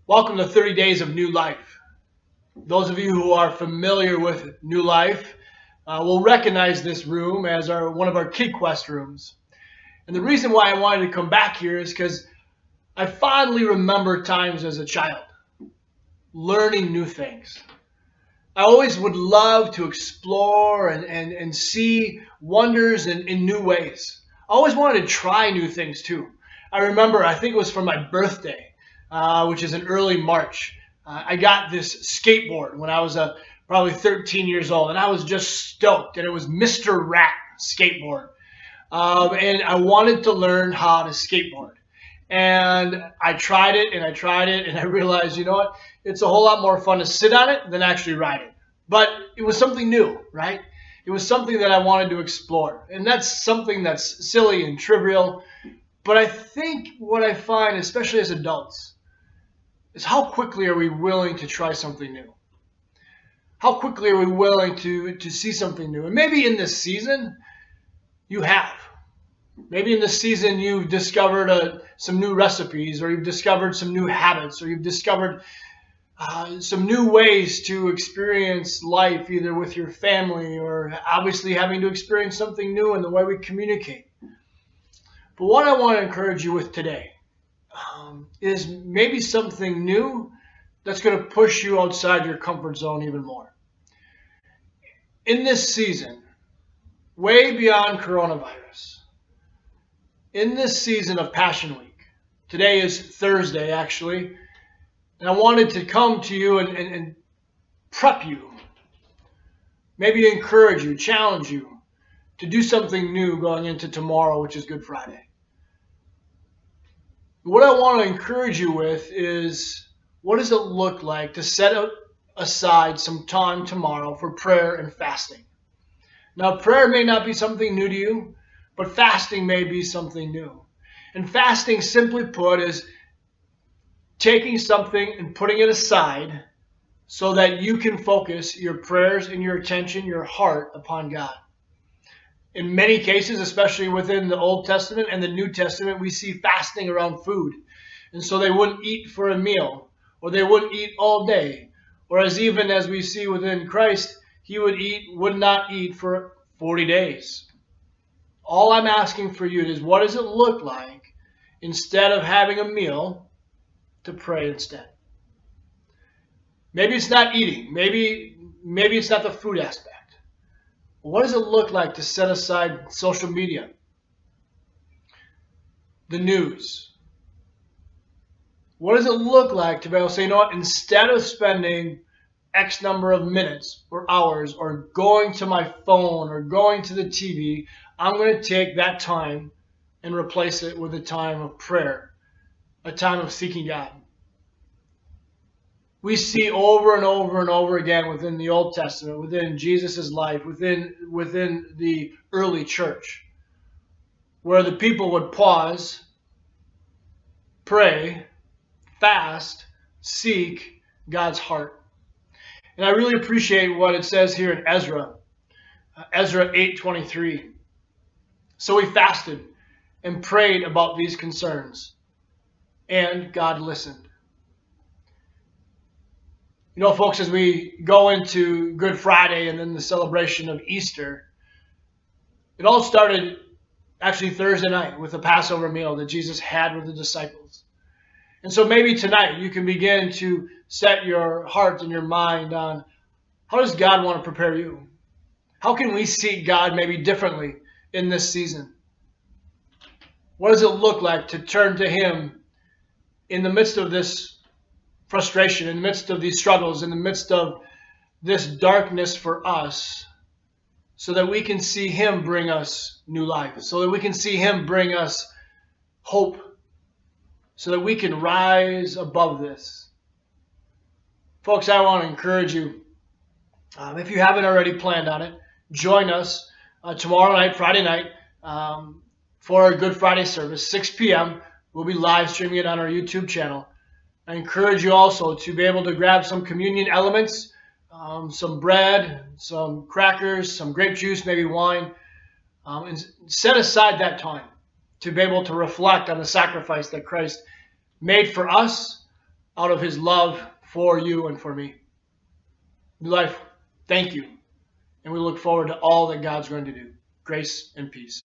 Welcome to 30 Days of New Life. Those of you who are familiar with New Life will recognize this room as one of our Kid Quest rooms. And the reason why I wanted to come back here is because I fondly remember times as a child learning new things. I always would love to explore and see wonders in new ways. I always wanted to try new things too. I remember, I think it was for my birthday, which is in early March. I got this skateboard when I was probably 13 years old, and I was just stoked. And it was Mr. Rat skateboard. And I wanted to learn how to skateboard. And I tried it and I tried it, and I realized, you know what? It's a whole lot more fun to sit on it than actually ride it. But it was something new, right? It was something that I wanted to explore. And that's something that's silly and trivial. But I think what I find, especially as adults, is how quickly are we willing to try something new? How quickly are we willing to see something new? And maybe in this season, you have. Maybe in this season you've discovered some new recipes, or you've discovered some new habits, or you've discovered some new ways to experience life, either with your family or obviously having to experience something new in the way we communicate. But what I want to encourage you with today is maybe something new that's going to push you outside your comfort zone even more. In this season, way beyond coronavirus, in this season of Passion Week, today is Thursday actually, and I wanted to come to you and prep you, maybe encourage you, challenge you to do something new going into tomorrow, which is Good Friday. What I want to encourage you with is, what does it look like to set aside some time tomorrow for prayer and fasting? Now, prayer may not be something new to you, but fasting may be something new. And fasting, simply put, is taking something and putting it aside so that you can focus your prayers and your attention, your heart upon God. In many cases, especially within the Old Testament and the New Testament, we see fasting around food. And so they wouldn't eat for a meal, or they wouldn't eat all day. Or even as we see within Christ, he would not eat for 40 days. All I'm asking for you is, what does it look like, instead of having a meal, to pray instead? Maybe it's not eating. Maybe it's not the food aspect. What does it look like to set aside social media, the news? What does it look like to be able to say, you know what, instead of spending X number of minutes or hours or going to my phone or going to the TV, I'm going to take that time and replace it with a time of prayer, a time of seeking God. We see over and over and over again within the Old Testament, within Jesus' life, within the early church, where the people would pause, pray, fast, seek God's heart. And I really appreciate what it says here in Ezra 8:23. So we fasted and prayed about these concerns, and God listened. You know, folks, as we go into Good Friday and then the celebration of Easter, it all started actually Thursday night with the Passover meal that Jesus had with the disciples. And so maybe tonight you can begin to set your heart and your mind on, how does God want to prepare you? How can we seek God maybe differently in this season? What does it look like to turn to him in the midst of this frustration, in the midst of these struggles, in the midst of this darkness for us, so that we can see him bring us new life, so that we can see him bring us hope, so that we can rise above this? Folks, I want to encourage you, if you haven't already planned on it, join us tomorrow night, Friday night, for our Good Friday service, 6 p.m. We'll be live streaming it on our YouTube channel. I encourage you also to be able to grab some communion elements, some bread, some crackers, some grape juice, maybe wine, and set aside that time to be able to reflect on the sacrifice that Christ made for us, out of his love for you and for me. New Life, thank you. And we look forward to all that God's going to do. Grace and peace.